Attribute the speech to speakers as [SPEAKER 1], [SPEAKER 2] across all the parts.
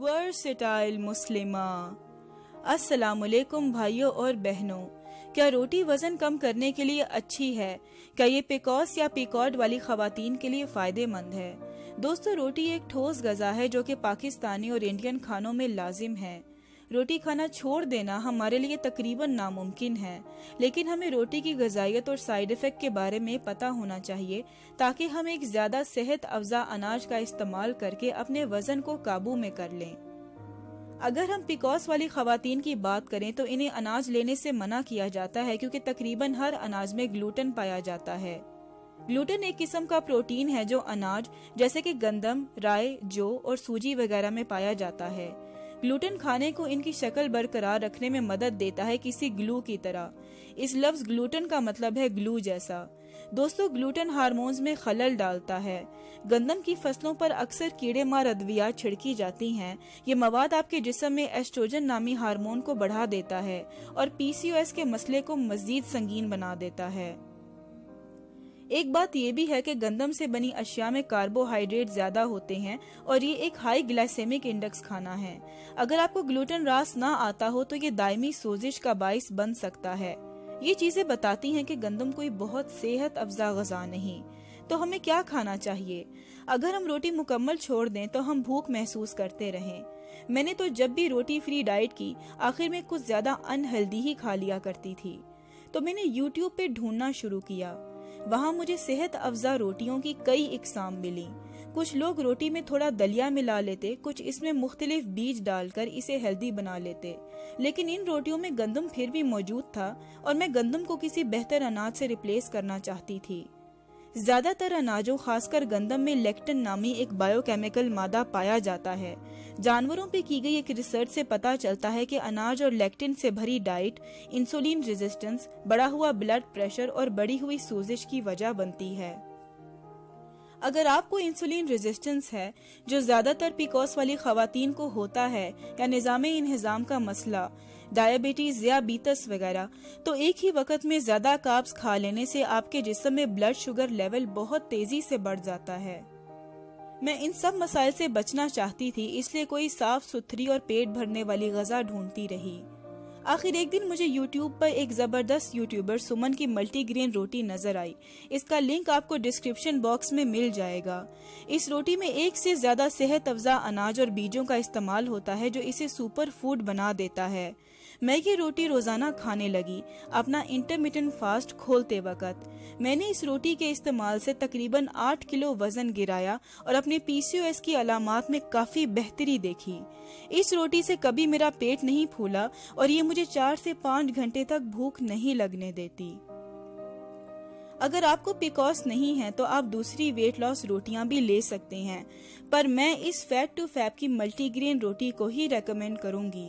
[SPEAKER 1] Versatile मुस्लिमा। अस्सलामुअलैकुम भाइयों और बहनों, क्या रोटी वजन कम करने के लिए अच्छी है? क्या ये पिकॉस या पिकॉड वाली खवातीन के लिए फायदेमंद है? दोस्तों, रोटी एक ठोस गज़ा है जो कि पाकिस्तानी और इंडियन खानों में लाजिम है। रोटी खाना छोड़ देना हमारे लिए तकरीबन नामुमकिन है, लेकिन हमें रोटी की ग़िज़ाइयत और साइड इफ़ेक्ट के बारे में पता होना चाहिए ताकि हम एक ज़्यादा सेहत अफ़ज़ा अनाज का इस्तेमाल करके अपने वज़न को काबू में कर लें। अगर हम पिकॉस वाली खवातीन की बात करें तो इन्हें अनाज लेने से मना किया जाता है क्योंकि तकरीबन हर अनाज में ग्लूटेन पाया जाता है। ग्लूटेन एक किस्म का प्रोटीन है जो अनाज जैसे कि गंदम, राय, जौ और सूजी वगैरह में पाया जाता है। ग्लूटेन खाने को इनकी शक्ल बरकरार रखने में मदद देता है, किसी ग्लू की तरह। इस लफ्ज ग्लूटेन का मतलब है ग्लू जैसा। दोस्तों, ग्लूटेन हार्मोन्स में खलल डालता है। गंदम की फसलों पर अक्सर कीड़े मार अद्वियात छिड़की जाती हैं। ये मवाद आपके जिस्म में एस्ट्रोजन नामी हार्मोन को बढ़ा देता है और पीसीओएस के मसले को मजीद संगीन बना देता है। एक बात यह भी है कि गंदम से बनी अशिया में कार्बोहाइड्रेट ज्यादा होते हैं और ये एक हाई ग्लाइसेमिक इंडेक्स खाना है। अगर आपको ग्लूटेन रास ना आता हो तो ये दायमी सोजिश का बाइस बन सकता है। ये चीजें बताती हैं कि गंदम कोई बहुत सेहत अफजा गज़ा नहीं। तो हमें क्या खाना चाहिए? अगर हम रोटी मुकम्मल छोड़ दें तो हम भूख महसूस करते रहें। मैंने तो जब भी रोटी फ्री डाइट की, आखिर में कुछ ज्यादा अनहेल्दी ही खा लिया करती थी। तो मैंने यूट्यूब पे ढूंढना शुरू किया। वहाँ मुझे सेहत अफजा रोटियों की कई इकसाम मिली। कुछ लोग रोटी में थोड़ा दलिया मिला लेते, कुछ इसमें मुख्तलिफ बीज डालकर इसे हेल्दी बना लेते, लेकिन इन रोटियों में गंदम फिर भी मौजूद था और मैं गंदम को किसी बेहतर अनाज से रिप्लेस करना चाहती थी। ज्यादातर अनाजों, खासकर गंदम में लेक्टिन नामी एक बायोकेमिकल मादा पाया जाता है। जानवरों पे की गई एक रिसर्च से पता चलता है कि अनाज और लेक्टिन से भरी डाइट इंसुलिन रेजिस्टेंस, बढ़ा हुआ ब्लड प्रेशर और बढ़ी हुई सोजिश की वजह बनती है। अगर आपको इंसुलिन रेजिस्टेंस है, जो ज्यादातर पिकॉस वाली खवातीन को होता है, या निजामे इंहिजाम का मसला, डायबिटीज या बीतस वगैरह, तो एक ही वक्त में ज्यादा कार्ब्स खा लेने से आपके जिस्म में ब्लड शुगर लेवल बहुत तेजी से बढ़ जाता है। मैं इन सब मसाइल से बचना चाहती थी, इसलिए कोई साफ सुथरी और पेट भरने वाली ग़िज़ा ढूंढती रही। आखिर एक दिन मुझे YouTube पर एक जबरदस्त यूट्यूबर सुमन की मल्टीग्रेन रोटी नजर आई। इसका लिंक आपको डिस्क्रिप्शन बॉक्स में मिल जाएगा। इस रोटी में एक से ज्यादा सेहत अफजा अनाज और बीजों का इस्तेमाल होता है जो इसे सुपर फूड बना देता है। मैं ये रोटी रोजाना खाने लगी अपना इंटरमिटेंट फास्ट खोलते वक्त। मैंने इस रोटी के इस्तेमाल से तकरीबन 8 किलो वजन गिराया और अपने पीसीओएस की अलामात में काफी बेहतरी देखी। इस रोटी से कभी मेरा पेट नहीं फूला और ये मुझे 4 से 5 घंटे तक भूख नहीं लगने देती। अगर आपको पिकॉस नहीं है तो आप दूसरी वेट लॉस रोटियां भी ले सकते हैं, पर मैं इस फैट टू फैब की मल्टीग्रेन रोटी को ही रेकमेंड करूंगी।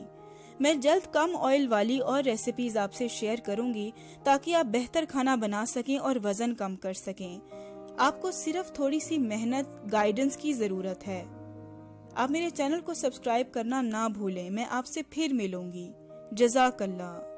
[SPEAKER 1] मैं जल्द कम ऑयल वाली और रेसिपीज आपसे शेयर करूंगी ताकि आप बेहतर खाना बना सकें और वजन कम कर सकें। आपको सिर्फ थोड़ी सी मेहनत, गाइडेंस की जरूरत है। आप मेरे चैनल को सब्सक्राइब करना ना भूलें। मैं आपसे फिर मिलूंगी। जज़ाकल्लाह।